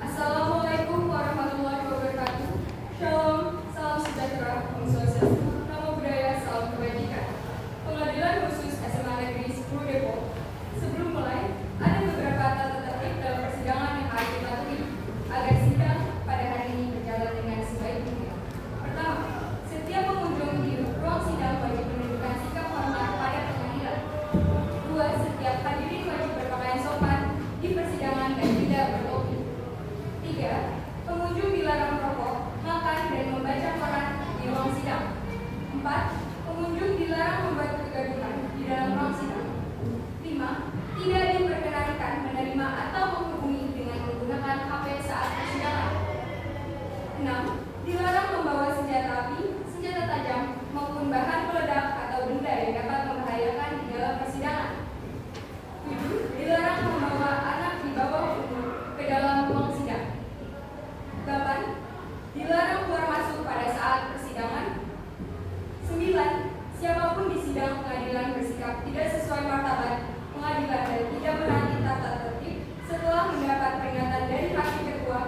Assalamualaikum warahmatullahi wabarakatuh. Shalom, salam sejahtera, Om Swastiastu, Namo Buddhaya, salam kebajikan. Pengadilan khusus SMA Negeri 10 Depok. Sebelum mulai, ada beberapa tata tertib dalam persidangan yang harus dipatuhi agar sidang pada hari ini berjalan dengan sebaik mungkin. Pertama, setiap pengunjung di ruang sidang wajib menunjukkan sikap hormat pada pengadilan. Dua, setiap hadirin wajib berpakaian sopan di persidangan dan tidak bertopi. Tiga, pengunjung dilarang merokok, makan, dan membaca koran di ruang sidang. Empat, pengunjung dilarang membuat kegaduhan di dalam ruang sidang. Lima, tidak diperkenankan menerima atau menghubungi dengan menggunakan HP saat persidangan. Enam, dilarang membawa senjata api, senjata tajam, maupun bahan peledak atau benda yang dapat membahayakan di dalam persidangan. Tujuh, dilarang membawa anak di bawah umur ke dalam ruang sidang. 8. Dilarang keluar masuk pada saat persidangan. 9. Siapapun di sidang pengadilan bersikap tidak sesuai martabat pengadilan dan tidak menaati tata tertib setelah mendapat peringatan dari hakim ketua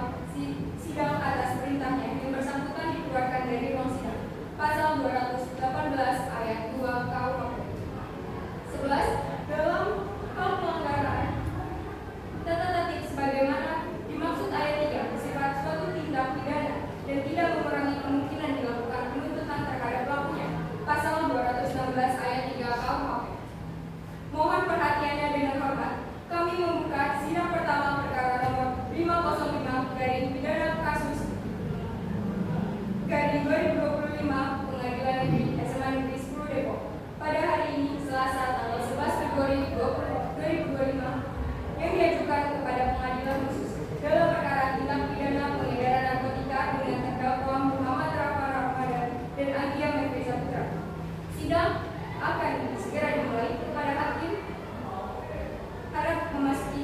sidang atas perintahnya yang bersangkutan dikeluarkan dari ruang sidang. Pasal 218 ayat 2 KUHP. 11. Dalam hal pelanggaran tata tertib sebagaimana dimaksud ayat 3 bersifat suatu tindak pidana dan tidak mengurangi kemungkinan dilakukan penuntutan terhadap pelakunya. Pasal 216 ayat 3 KUHP. Mohon perhatiannya dengan hormat. Kami membuka sidang pertama perkara nomor 505 garing pidana kasus garing 2025 Pengadilan Negeri SMA Negeri 10 Depok. Pada hari ini Selasa tanggal 11 Februari 2025 yang diajukan kepada pengadilan khusus dalam perkara tindak pidana pengedaran narkotika dengan terdakwa Muhammad Rafa Ramadan dan Anggia Mevriza Putra. Sidang akan segera dimulai. Kepada hakim harap memasuki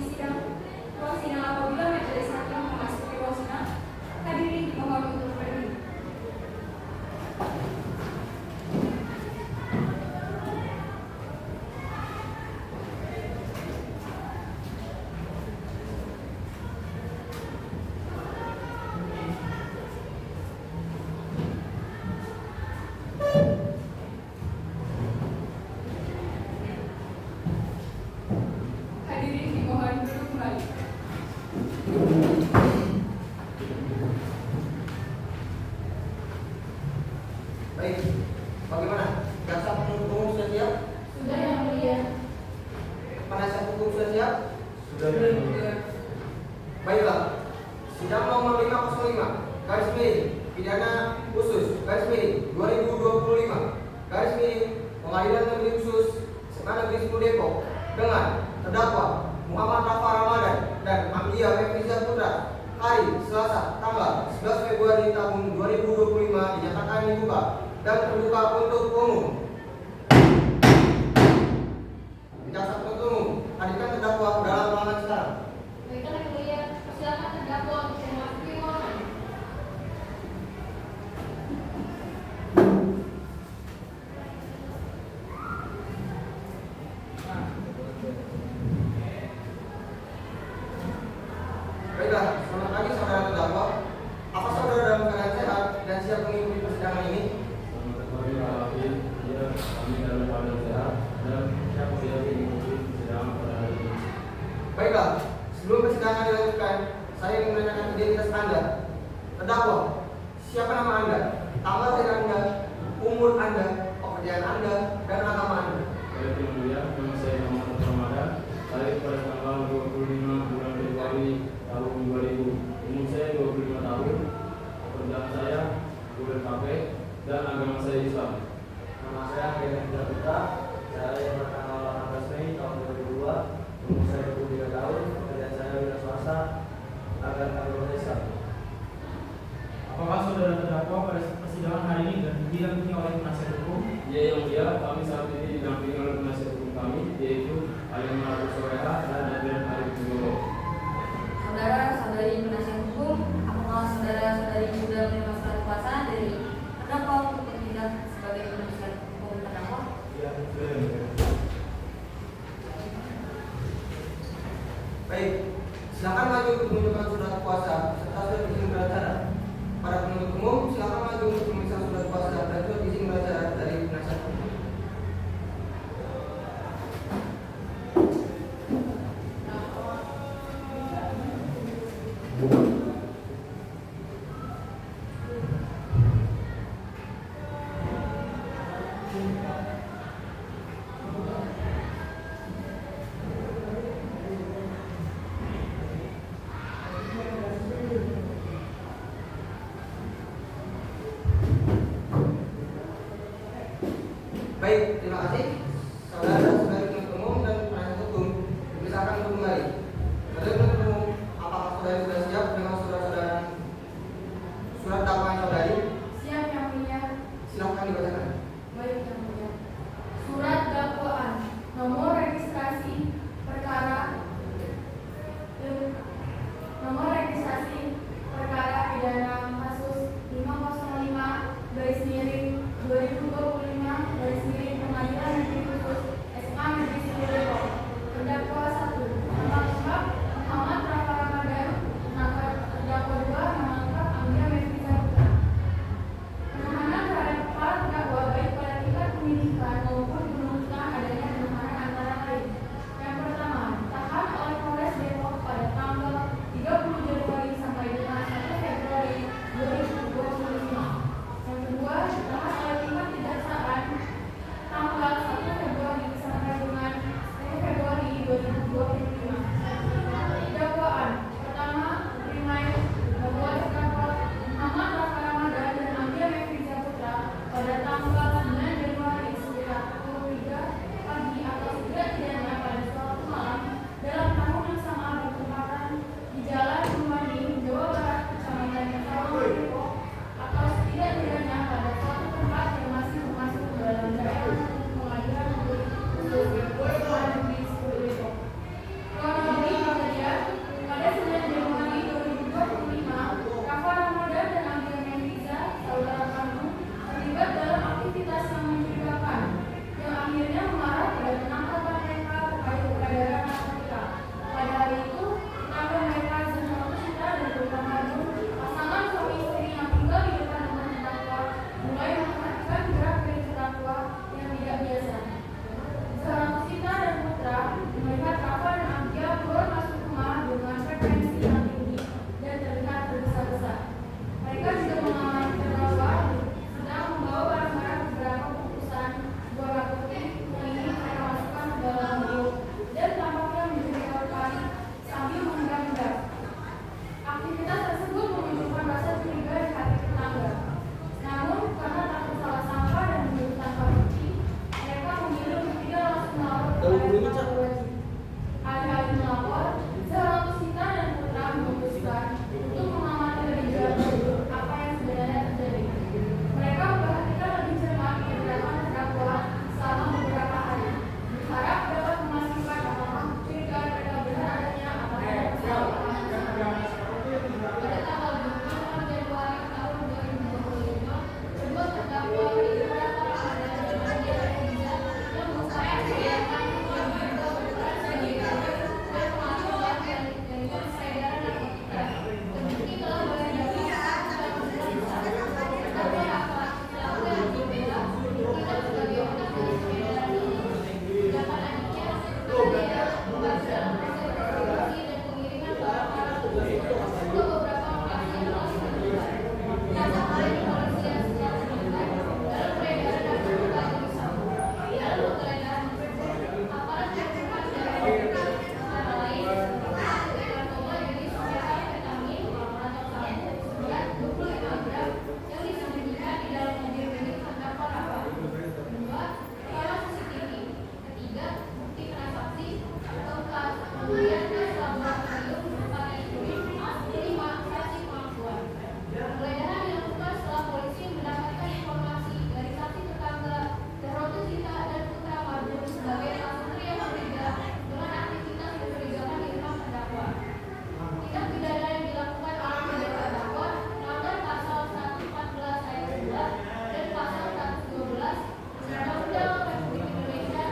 ruang sidang apabila majelis hakim memasuki ruang sidang. Hadirin dimohon untuk berdiri. Hadirin dimohon duduk kembali. Baik, bagaimana? Jaksa penuntut umum sudah siap? Sudah, Yang Mulia. Penasihat hukum sudah siap? Sudah yang mulia. Baiklah, sidang nomor 505 garis miring pidana khusus garis miring 2025 garis miring Pengadilan Negeri Khusus SMA Negeri 10 Depok dengan terdakwa Muhammad Rafa Ramadan dan Anggia Mevriza Putra hari Selasa tanggal 11 Februari tahun 2025 dinyatakan dibuka dan terbuka untuk umum. Jaksa penuntut umum, hadirkan terdakwa dalam ruangan sekarang. Baiklah, Yang Mulia. Silakan terdakwa untuk memasuki ruangan. Baiklah, selamat pagi saudara terdakwa. Apa saudara dalam keadaan sehat dan siap mengikuti persidangan ini? Selamat pagi Pak Hakim. Ya, kami dalam keadaan sehat dan siap mengikuti persidangan pada hari ini. Baiklah, sebelum persidangan dilanjutkan, saya ingin menanyakan identitas Anda. Terdakwa, siapa nama Anda, tanggal lahir Anda, umur Anda, pekerjaan Anda, dan agama Anda? Baik yang mulia, nama saya Muhammad Ramadan. Saya pada tanggal 25 bulan Februari tahun 2000. Umur saya 25 tahun. Pekerjaan saya kuliah KP dan agama saya Islam. Nama saya Kevin Putra. Saya lahir pada tanggal 18 Mei tahun 2002. Umur saya 23 tahun. Pekerjaan saya wira swasta. Agama Islam. Apakah saudara terdakwa pada persidangan hari ini didampingi oleh penasihat hukum? Ya yang mulia, kami saat ini didampingi oleh penasihat hukum kami, yaitu Baik, silakan maju untuk menunjukkan surat kuasa serta surat izin beracara. Para penuntut umum, silakan maju untuk memeriksa surat kuasa dan surat izin beracara dari penasihat hukum. Baik, terima kasih. Saudara-saudari penuntut umum dan penasihat hukum dipersilakan untuk kembali. Saudara penuntut umum, apakah saudara sudah siap dengan surat dakwaan saudari? Siap yang mulia. Silakan dibacakan. Baik yang mulia. Surat dakwaan nomor registrasi perkara pidana kasus 505/2025 Pengadilan Negeri Khusus SMA Negeri 10 Depok. Terdakwa 1 nama lengkap Muhammad Rafa Ramadan. Terdakwa 2 nama lengkap Anggia Mevriza Putra. Penahanan terhadap para terdakwa baik pada tingkat penyidikan maupun penuntutan adanya penahanan antara lain. Yang pertama, ditahan oleh Polres Depok pada tanggal 30 Januari sampai dengan 1 Februari 2025. Yang kedua, ditahan oleh tingkat kejaksaan tanggal 1 Februari sampai dengan 10 Februari 2025. Dakwaan pertama, primer bahwa terdakwa Muhammad Rafa Ramadan dan Anggia Mevriza Putra pada tanggal 9 Januari sekitar pukul 3 pagi atau setidak-tidaknya pada suatu malam dalam tahun yang sama bertempatan di Jalan Rumani, Jawa Barat, Kecamatan Cawang, Depok, atau setidak-tidaknya pada suatu tempat yang masih masuk ke dalam daerah Pengadilan Negeri Khusus SMA Negeri 10 Depok. Kronologi kejadian pada 9 Januari 2025, Rafa Ramadan dan Anggia Mevriza, saudara kandung, terlibat dalam aktivitas yang mencurigakan, yang akhirnya mengarah pada penangkapan mereka terkait peredaran narkotika. Pada hari itu, tetangga mereka Zainal Sita dan Putra Madun, pasangan suami istri yang tinggal di depan rumah terdakwa, mulai memperhatikan gerak-gerik terdakwa yang tidak biasa. Zainal Sita dan Putra melihat Rafa dan Anggia keluar masuk rumah dengan frekuensi yang tinggi dan terlihat tergesa-gesa. Mereka juga mengalami terdakwa sedang membawa barang-barang beberapa bungkusan bola putih yang ingin mereka masukkan ke dalam mulut dan tampaknya mencurigakan sambil mengendap-endap. Aktivitas tersebut menunjukkan rasa curiga di hati tetangga. Namun karena takut salah sangka dan menurut tanpa bukti, mereka memilih untuk tidak langsung melapor kepada pihak berwajib. Alih-alih melapor, Zainal Sita dan Putra memutuskan untuk mengamati lebih jauh apa yang sebenarnya terjadi. Mereka memperhatikan lebih cermat pergerakan terdakwa selama beberapa hari, berharap dapat memastikan apakah kecurigaan mereka benar adanya atau ada kesalahan. Pada tanggal 26 Januari tahun 2025, kedua terdakwa yaitu Rafa Ramadan dan Anggia Mevriza yang merupakan kegiatan yang diduga berperan sebagai pelaku dan pengakuan dari peredaran narkotika. Terbukti telah menghadapi kasus pemeriksaan. Terdakwa Rafa selaku yang dibela tidak sebagai otak dari peredaran ini. Sedangkan Anggia berbeda membantu dalam proses distribusi dan pengiriman barang-barang tersebut ke beberapa lokasi yang telah ditentukan. Yang sama lain kepolisian secara terlibat dalam peredaran narkotika jenis sabu. Dalam penggeledahan tersebut, aparat menemukan dari antara lain narkoba jenis metamfetamin atau sabu seberat 25 gram yang disembunyikan di dalam mobil milik terdakwa Rafa. Kedua, rekaman CCTV. Ketiga, bukti transaksi. Keempat, pemberian tes laboratorium berupa tes urin. Kelima, saksi pengakuan. Penggeledahan dilakukan setelah polisi mendapatkan informasi dari saksi tetangga Zainal Sita dan Putra Madun sebagai salah satu yang berbeda dengan aktivitas mencurigakan di rumah terdakwa. Tindak pidana yang dilakukan oleh kedua terdakwa melanggar pasal 114 ayat 2 dan pasal 112 Undang-Undang Republik Indonesia.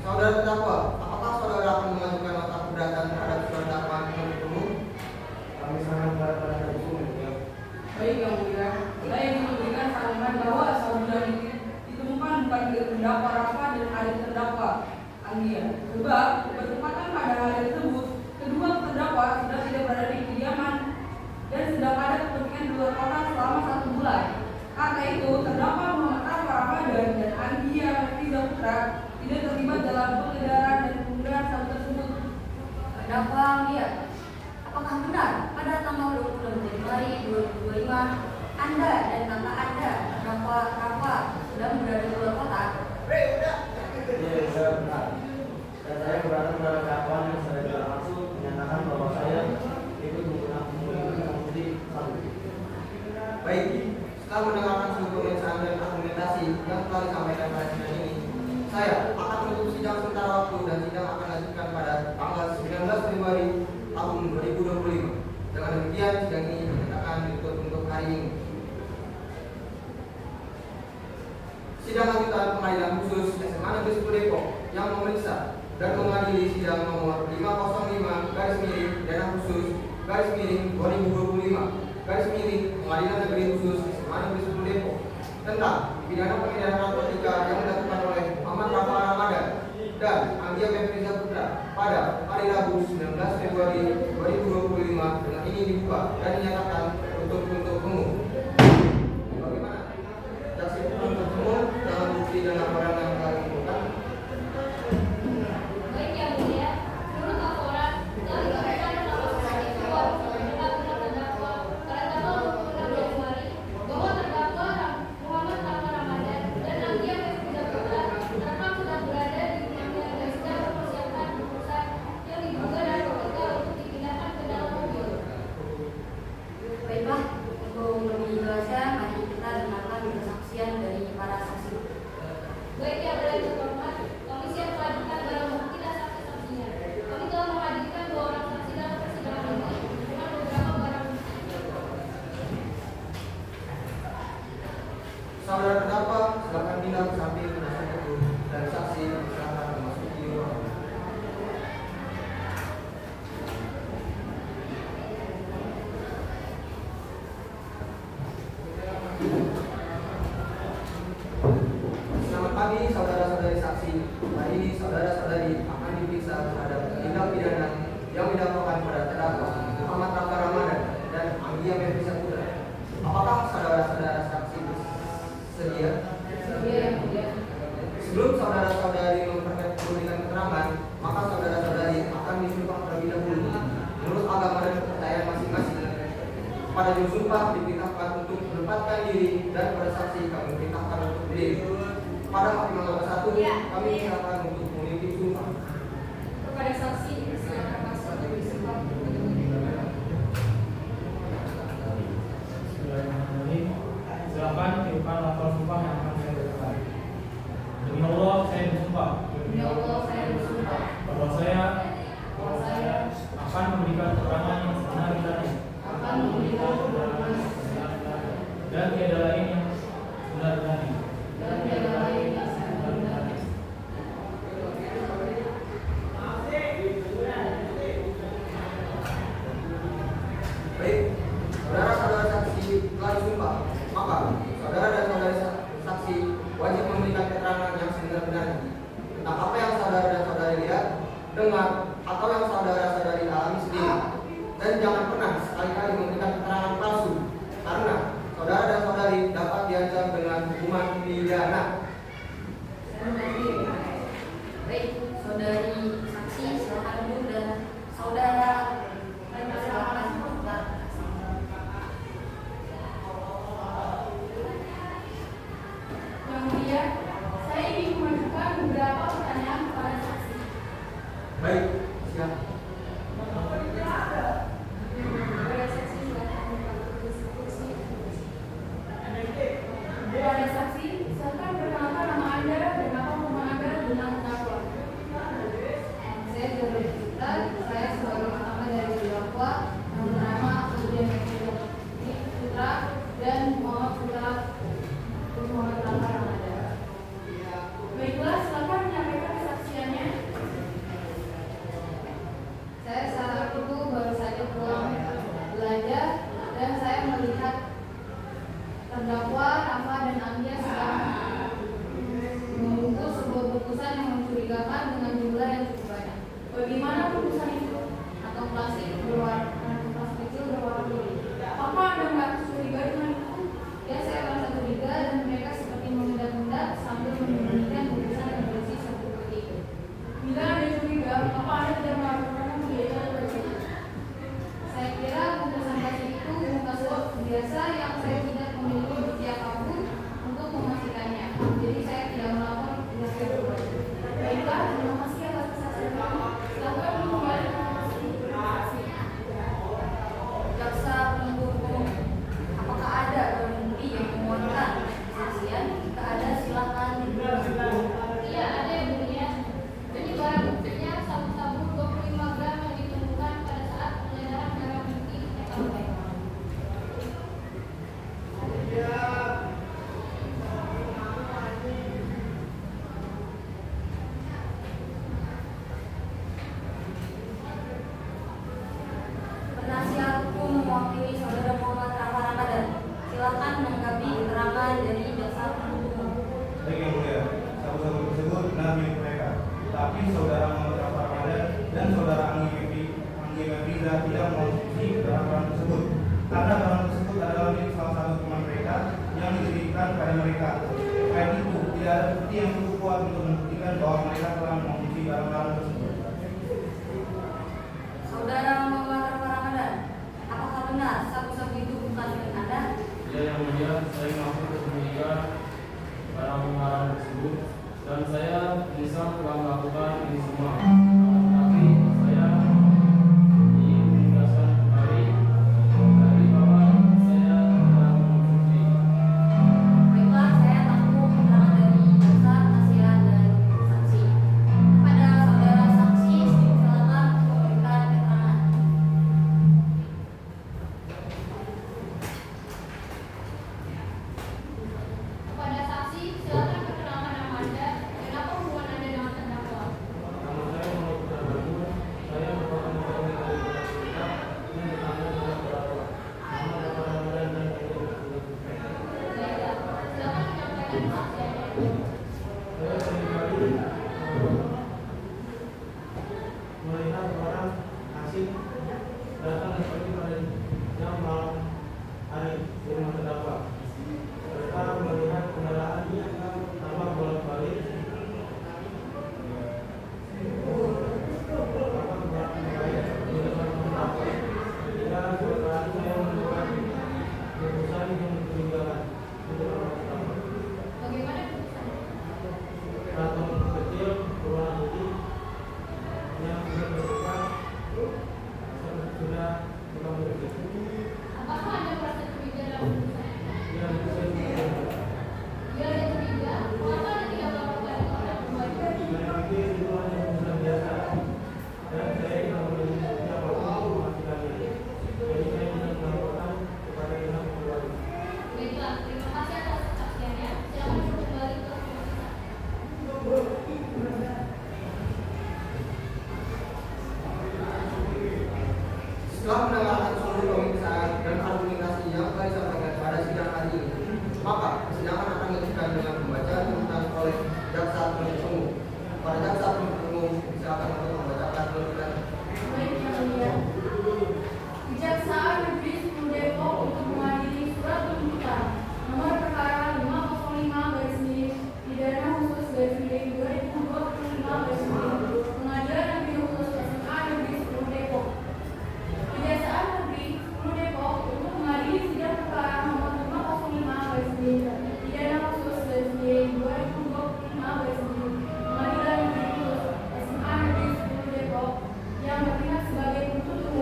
Saudara terdakwa, apakah saudara akan mengajukan nota keberatan terhadap surat dakwaan penuntut umum? Kami sangat berharap pada hukum ya. Baik yang mulia, saya ingin memberikan salinan bahwa saudara ini ditemukan bukan terdakwa Rafa dan adik terdakwa Anggia. Sebab bertepatan pada hari tersebut, kedua terdakwa sudah tidak berada di kediaman dan sedang ada kepentingan di luar kota selama 1 bulan. Karena itu, terdakwa Muhammad Rafa Ramadan dan Anggia Riza Putra tidak terlibat dalam pengedaran dan penggunaan sabu tersebut. Terdakwa Anggia, apakah benar pada tanggal 26 Januari 2025 Anda dan kakak Anda, terdakwa Rafa, sedang berada di luar kota? Iya, saya benar. Dan saya keberatan pada dakwaan yang saya tidak maksud menyatakan bahwa saya ikut mengemudi sabu. Baik, setelah mendengarkan seluruh pemeriksaan dan argumentasi yang telah disampaikan pada sidang ini, saya akan menutup sidang sementara waktu dan sidang akan dilanjutkan pada tanggal 19 Februari tahun 2025. Dengan demikian, sidang ini dinyatakan ditutup untuk hari ini. Sidang lanjutan pengadilan khusus SMA Negeri 10 Depok yang memeriksa dan mengadili sidang nomor 505/Dana khusus /2025 Pengadilan Negeri Khusus SMA Negeri 10 Depok tentang pidana pengedaran narkotika yang dilakukan oleh Muhammad Rafa Ramadan dan Anggia Riza Putra pada hari Rabu 19 Februari 2025 dengan ini dibuka dan dinyatakan untuk umum. Bagaimana? Saksi penuntut umum dalam bukti dan laporan yang telah dikumpulkan. Baik yang mulia, menurut laporan telah dikatakan dalam peristiwa tentang terdakwa pada tanggal 26 Januari bahwa terdakwa Muhammad Rafa Ramadan dan Anggia Riza Putra terekam sedang berada di rumahnya dan sedang mempersiapkan bungkusan yang diduga narkotika untuk dipindahkan ke dalam mobil. Baiklah, untuk lebih jelasnya, mari kita dengarkan kesaksian dari para saksi. Baik yang berada terhormat, kami siap melakukan barang bukti dan saksi-saksinya. Kami telah menghadirkan 2 orang saksi dalam persidangan ini dengan beberapa barang bukti. Saudara terdakwa, silakan pindah ke samping penasihat hukum dan saksi silakan memasuki ruangan. Selamat pagi saudara-saudari saksi. Hari ini saudara-saudari akan diperiksa terhadap tindak pidana yang didakwakan pada terdakwa Muhammad Rafa Ramadan dan Anggia Riza Putra. Apakah saudara-saudara saksi bersedia? Sebelum saudara-saudari memberikan keterangan, maka saudara-saudari akan disumpah terlebih dahulu menurut agama dan kepercayaan masing-masing. Pada disumpah diperintahkan untuk menempatkan diri dan pada saksi kami diperintahkan untuk berdiri. Pada hakim nomor 1, kami silakan untuk memimpin sumpah. Kepada saksi, silakan masuk untuk disumpah. Bismillahirrahmanirrahim. Silakan tiupkan lafal sumpah yang akan saya bacakan. Demi Allah, saya bersumpah Demi Allah, saya bersumpah bahwa saya akan memberikan keterangan yang sebenar-benarnya akan memberikan keterangan dan tiada lain yang sebenar-benarnya. dan tiada lain yang sebenarnya. Baik, saudara-saudara saksi telah disumpah, maka saudara dan saudari saksi wajib memberikan keterangan yang sebenar-benarnya tentang apa yang saudara dan saudari lihat, dengar, atau yang saudara-saudari alami sendiri. Dan jangan pernah sekali-kali memberikan keterangan palsu, karena saudara dan saudari dapat diancam dengan hukuman pidana. Baik, saudari saksi silakan duduk dan saudara silakan buka. Yang mulia, saya ingin mengajukan beberapa pertanyaan kepada saksi. Baik, tetapi saudara Muhammad Rafa Ramadan dan saudara Anggi Mevriza tidak mengonsumsi barang-barang tersebut karena barang tersebut adalah milik salah satu teman mereka yang dititipkan pada mereka. Selain itu, tidak ada bukti yang cukup kuat untuk membuktikan bahwa mereka telah mengonsumsi barang-barang tersebut. Saudara Muhammad Rafa Ramadan, apakah benar sabu-sabu itu bukan milik Anda? Ya, yang mulia, saya mengaku kepemilikan barang-barang tersebut dan saya menyesal telah melakukan ini semua. Tapi saya ingin menegaskan kembali bahwa saya telah mengonsumsi. Baiklah, saya tangguh keterangan dari jaksa, penasihat, dan saksi. Kepada saudara saksi, silakan memberikan keterangan. Kepada saksi, silakan perkenalkan nama Anda dan apa hubungan Anda dengan terdakwa. Nama saya Muhammad Terdakwa. Saya merupakan pegawai dari Badan Kita yang ditangani oleh terdakwa. Nama Rafa Ramadan dan Baiklah, silakan menyampaikan kesaksiannya. saya seringkali melihat orang asing datang seperti pada jam malam hari di rumah terdakwa. Mereka melihat kendaraan tanpa bolak-balik. Ketika suatu hari saya menemukan keputusan yang mencurigakan di dalam terdakwa. Bagaimana keputusannya? Karton kecil berwarna putih yang sudah terbuka sudah buka begitu. Apakah Anda merasa curiga dalam keputusannya? Dia saya Bila ada curiga, mengapa Anda tidak melakukan tindakan kembali? saya pikir itu hanya keputusan biasa dan saya tidak memiliki bukti apapun untuk memastikannya. Jadi saya tidak melaporkan kepada pihak keluarga. Baiklah, terima kasih atas kesaksiannya. Silakan kembali ke pemeriksaan. Setelah mendengarkan seluruh pemeriksaan dan argumentasi yang telah disampaikan pada sidang hari ini, maka persidangan akan dilanjutkan dengan pembacaan tuntutan oleh jaksa penuntut umum. Para jaksa penuntut umum silakan untuk membacakan tuntutan. Baik, yang mulia. Kejaksaan Negeri 10 Depok untuk mengadili surat tuntutan nomor perkara 505 pidana khusus garis 2025 Pengadilan Negeri Khusus SMA Negeri 10 Depok. Kejaksaan Negeri 10 Depok untuk mengadili sidang perkara nomor 505 pidana khusus garis 2025 Pengadilan Negeri Khusus SMA Negeri 10 Depok yang bertindak sebagai penuntut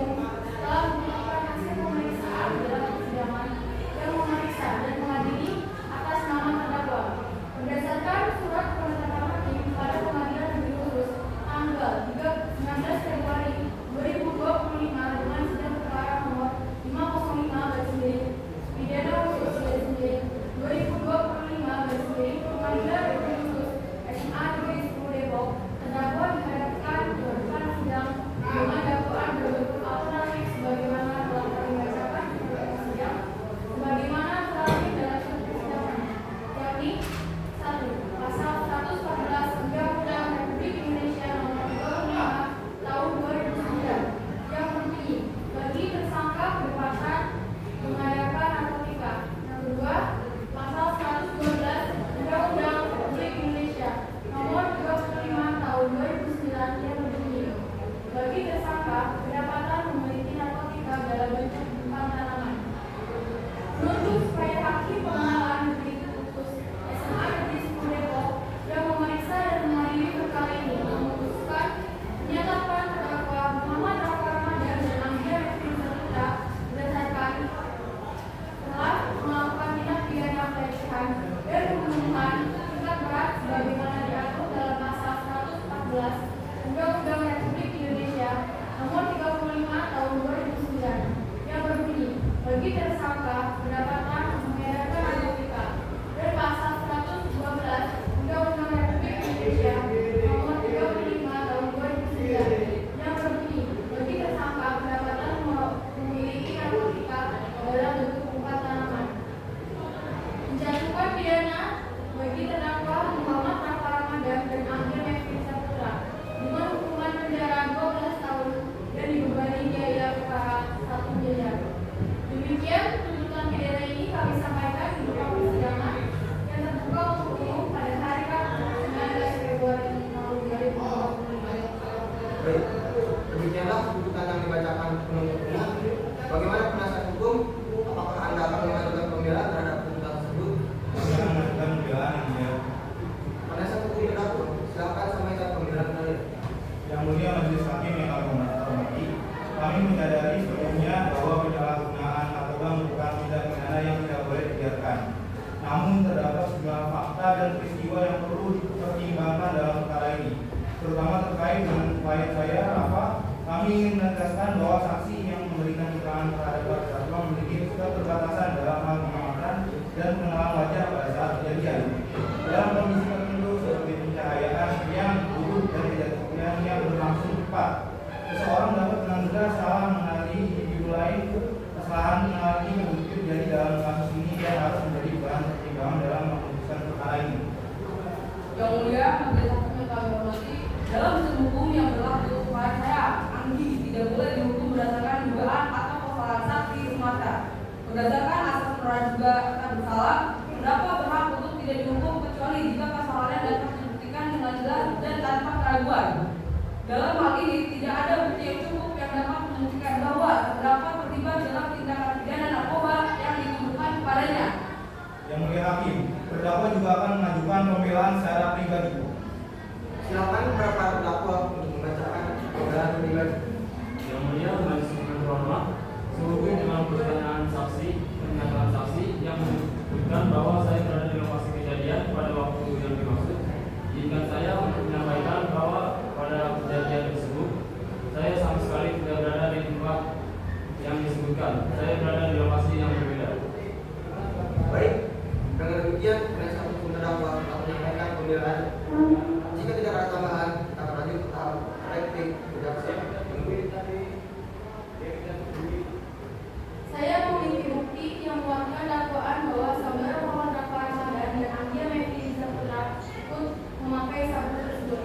Baik, demikianlah tuntutan yang dibacakan penuntut umum. Bagaimana penasihat hukum? Apakah Anda akan mengajukan pembelaan terhadap tuntutan tersebut? Kami akan mengajukan pembelaan yang mulia. Penasihat hukum terdakwa, silakan sampaikan pembelaan kalian. Yang mulia majelis hakim yang kami hormati, kami menyadari sebelumnya bahwa penyalahgunaan narkoba merupakan tindak pidana yang tidak boleh dibiarkan. Namun terdapat sejumlah fakta dan peristiwa yang perlu dipertimbangkan dalam perkara ini, terutama terkait dengan klien saya, Rafa. Kami ingin menegaskan bahwa saksi yang memberikan keterangan terhadap terdakwa memiliki keterbatasan dalam hal pengamatan dan pengenalan wajah pada saat kejadian. Dalam kondisi tertentu seperti pencahayaan yang buruk dan kejadian yang berlangsung cepat, seseorang dapat dengan mudah salah mengenali individu lain. Kesalahan mengenali begitu terjadi dalam kasus ini dan harus menjadi bahan pertimbangan dalam memutuskan perkara ini. Yang mulia majelis hakim yang kami hormati, dalam sistem hukum yang berlaku kepada saya, Anggi tidak boleh dihukum berdasarkan dugaan atau kesalahan saksi semata. Berdasarkan asas praduga tak bersalah, terdakwa berhak untuk tidak dihukum kecuali jika kesalahannya dapat dibuktikan dengan jelas dan tanpa keraguan. Dalam hal ini tidak ada bukti yang cukup yang dapat membuktikan bahwa terdakwa terlibat dalam tindakan pidana narkoba yang dituduhkan kepadanya. Yang mulia hakim, terdakwa juga akan mengajukan pembelaan secara pribadi. Silakan para terdakwa untuk membacakan pembelaan pribadi. Yang mulia majelis hakim terhormat, sehubung dengan pertanyaan saksi, pernyataan saksi yang menyebutkan bahwa saya berada di lokasi kejadian pada waktu yang dimaksud, izinkan saya untuk menyampaikan bahwa pada kejadian tersebut saya sama sekali tidak berada di tempat yang disebutkan. Saya berada di lokasi yang berbeda. Baik, dengan demikian penasihat hukum terdakwa telah menyampaikan pembelaan. Jika tidak ada tambahan, kita akan lanjut ke tahap replik kejaksaan. Saya memiliki bukti yang menguatkan dakwaan bahwa saudara Muhammad Rafa Ramadan dan Anggia Mevri Zaputra ikut memakai sabu tersebut.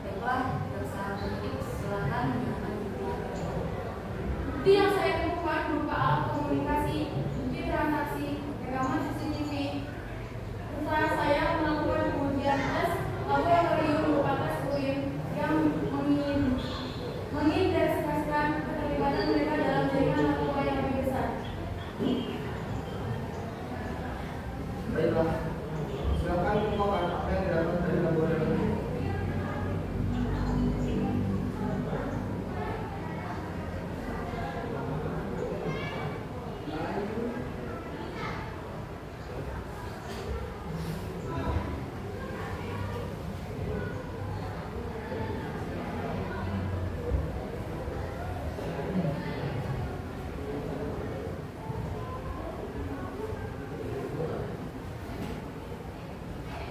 Baiklah, jaksa penuntut silakan menyatakan bukti. Bukti yang saya temukan berupa alat komunikasi, bukti transaksi, rekaman CCTV. Setelah saya melakukan pengujian tes laboratorium berupa tes urin yang mengindikasikan keterlibatan mereka dalam jaringan narkoba yang lebih besar. Baiklah, silakan mengungkapkan apa yang didapat dari laboratorium.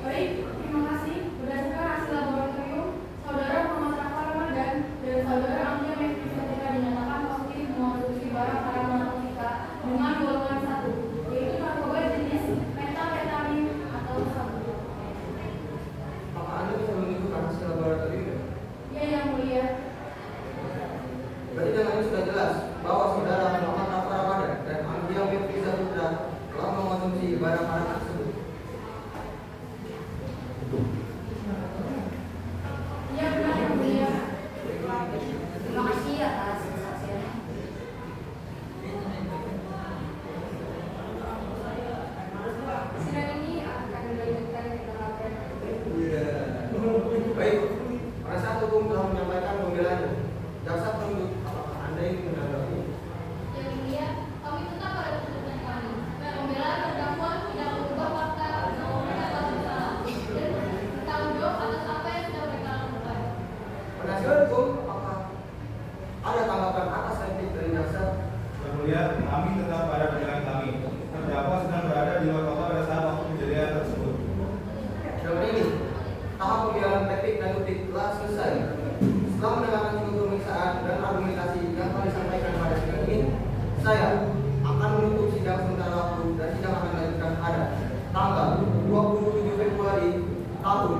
Baik, terima kasih. Berdasarkan hasil laboratorium, saudara Muhammad Rafa Ramadan dan saudara Anggia Mevri Zaputra dinyatakan positif mengonsumsi barang haram narkotika dengan golongan 1, yaitu narkoba jenis metafetamin atau sabu. Apakah Anda bisa menunjukkan hasil laboratorium? Ya, yang mulia. Berarti dengan ini sudah jelas bahwa saudara Muhammad Rafa Ramadan dan Anggia Mevri Zaputra telah mengonsumsi barang haram tersebut. Ya, benar yang mulia. Terima kasih atas kesaksiannya. Sidang ini akan dilanjutkan ke tahap replik. Baik, penasihat hukum telah menyampaikan pembelaannya. Jaksa penuntut, apakah Anda ingin menanggapi? Yang mulia, kami tetap pada tuntutan kami. Pembelaan terdakwa tidak mengubah fakta bahwa mereka telah bersalah dan bertanggung jawab atas apa yang sudah mereka lakukan. Penasihat hukum, apakah ada tanggapan atas replik dari jaksa? Yang mulia, kami tetap pada pembelaan kami. Terdakwa sedang berada di luar kota pada saat waktu kejadian tersebut. Dengan ini, tahap pembelaan replik dan duplik telah selesai. Setelah mendengarkan seluruh pemeriksaan dan argumentasi yang telah disampaikan pada sidang ini, saya akan menutup sidang sementara waktu dan sidang akan dilanjutkan pada tanggal 27 Februari tahun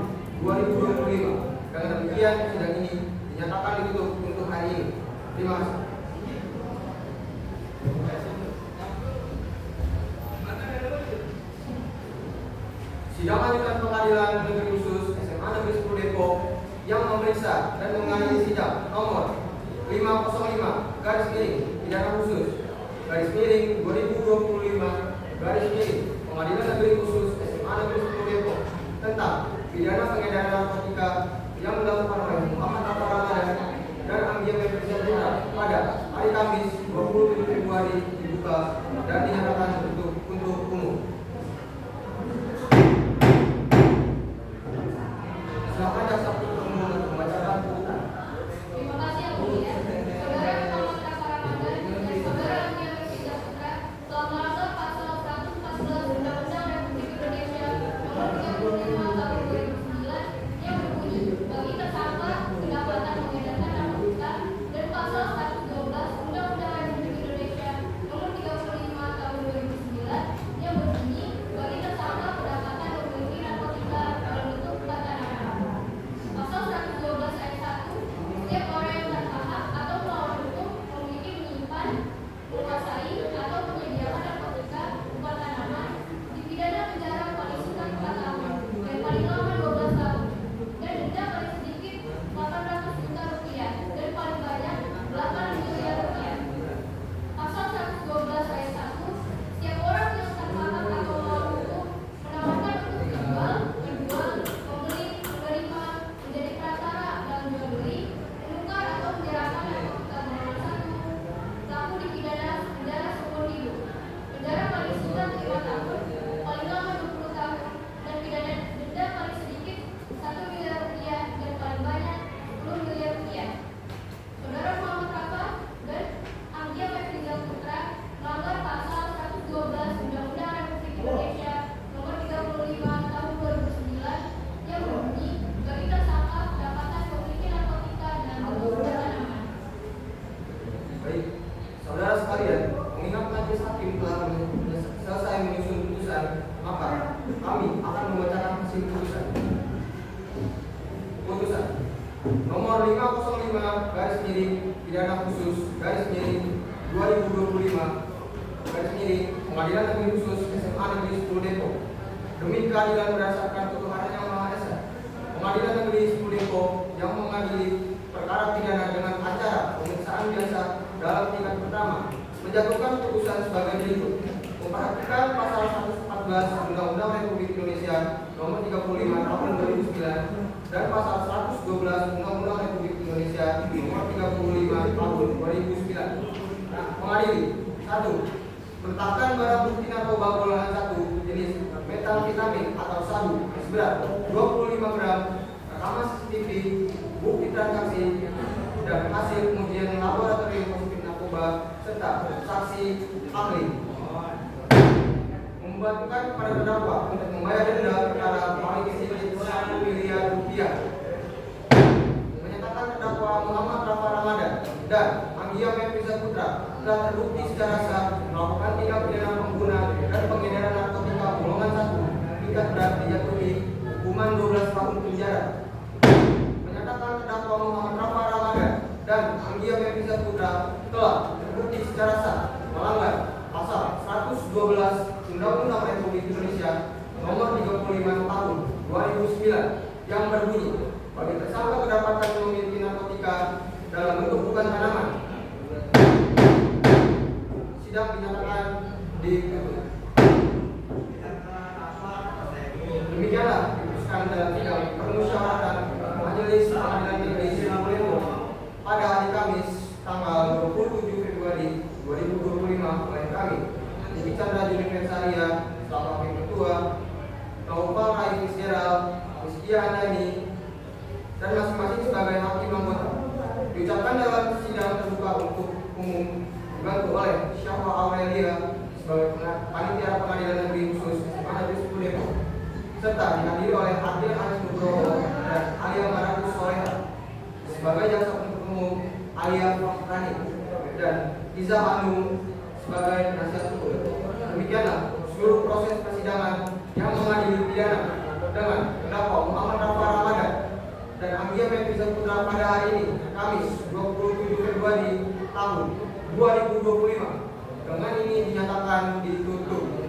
2025. Dengan demikian, sidang ini dinyatakan ditutup untuk hari ini. Terima kasih. Sidang lanjutan pengadilan negeri khusus SMA Negeri 10 Depok yang memeriksa dan mengadili sidang nomor 505 garis miring pidana khusus garis miring 2025 garis miring Pengadilan Negeri Khusus SMA Negeri 10 Depok tentang pidana pengedaran narkotika yang dilakukan oleh Muhammad Rafa Ramadan dan Anggia Mefriza Putra pada hari Kamis 27 Februari dibuka dan dinyatakan untuk umum. Silakan jaksa penuntut umum untuk membacakan tuntutan. Terima kasih yang mulia. Saudara Muhammad Rafa Ramadan dan saudara Anggia Mefriza Putra telah melanggar pasal 114 Undang-Undang Republik Indonesia Nomor 35 Tahun 2009 yang berbunyi bagi tersangka kedapatan mengedarkan narkotika dan pasal 112 Undang-Undang Republik Indonesia Nomor 35 Tahun 2009 yang berbunyi bagi tersangka kedapatan memiliki narkotika dalam bentuk batangan. Pasal 112 ayat 1, setiap orang yang tanpa hak atau melawan hukum memiliki, menyimpan, menguasai atau menyediakan narkotika berupa tanaman dipidana penjara paling singkat 4 tahun dan paling lama 12 tahun dan denda paling sedikit 800 juta rupiah dan paling banyak 8 miliar rupiah. Pasal 112 ayat 1, setiap orang yang tanpa hak atau melawan hukum menawarkan untuk menjual, membeli, menerima, menjadi perantara dalam jual beli, menukar atau menyerahkan narkotika golongan 1, pelaku dipidana penjara seumur hidup, penjara paling singkat 5 tahun, paling lama 20 tahun, dan pidana denda paling sedikit 1 miliar rupiah dan paling banyak 10 miliar rupiah. Saudara Muhammad Rafa dan Anggia Mefriza Putra melanggar pasal 112 Undang-Undang Republik Indonesia Nomor 35 Tahun 2009 yang berbunyi bagi tersangka kedapatan memiliki narkotika dan beberapa tanaman. Baik, saudara sekalian, mengingat majelis hakim telah selesai menyusun putusan, maka kami akan membacakan hasil putusan. Putusan nomor 505 garis miring pidana khusus garis miring 2025 garis miring Pengadilan Negeri Khusus SMA Negeri 10 Depok demi keadilan berdasarkan ketuhanan yang Maha Esa. Pengadilan Negeri 10 Depok yang mengadili perkara pidana dengan acara pemeriksaan biasa dalam tingkat pertama menjatuhkan putusan sebagai berikut. Memperhatikan pasal 114 Undang-Undang Republik Indonesia Nomor 35 Tahun 2009 dan pasal 112 Undang-Undang Republik Indonesia Nomor 35 Tahun 2009. Mengadili 1. Menetapkan barang bukti narkoba golongan 1 jenis metamfetamin atau sabu seberat 25 gram, rekaman CCTV, bukti transaksi, dan hasil pengujian laboratorium positif narkoba serta saksi ahli. Membuatkan kepada terdakwa untuk membayar denda perkara paling sedikit 1 miliar rupiah. Menyatakan terdakwa Muhammad Rafa Ramadan dan Anggia Mefriza Putra telah terbukti secara sah melakukan tindak pidana pengguna dan pengedaran narkotika golongan 1 tingkat berat dijatuhi hukuman 12 tahun penjara. Menyatakan terdakwa Muhammad Rafa Ramadan dan Anggia Mefriza Putra telah terbukti secara sah melanggar pasal 112 Undang-Undang Republik Indonesia Nomor 35 Tahun 2009 yang berbunyi bagi tersangka kedapatan memiliki narkotika dalam bentuk bukan tanaman. Sidang dinyatakan ditutup. Demikianlah diputuskan dalam sidang permusyawaratan Majelis Pengadilan Negeri 10 Depok pada hari Kamis tanggal 27 Februari 2025 oleh kami Rizky Chandra Juni Fensaria selaku Hakim Ketua, Naufal Rai Fitzgerald, Rizky Andani, dan masing-masing sebagai hakim anggota. Diucapkan dalam sidang terbuka untuk umum dibantu oleh Syafa Aurelia sebagai panitia Pengadilan Negeri Khusus SMA Negeri 10 Depok, serta dihadiri oleh Adil Anis Nugroho dan Alia Maratus Soleha sebagai jaksa penuntut umum Alia Fahrani dan Iza Hanum sebagai penasihat hukum. Demikianlah seluruh proses persidangan yang mengadili pidana dengan terdakwa Muhammad Rafa Ramadan dan Anggia Mefriza Putra pada hari ini Kamis 27 Februari tahun 2025. Dengan ini dinyatakan ditutup.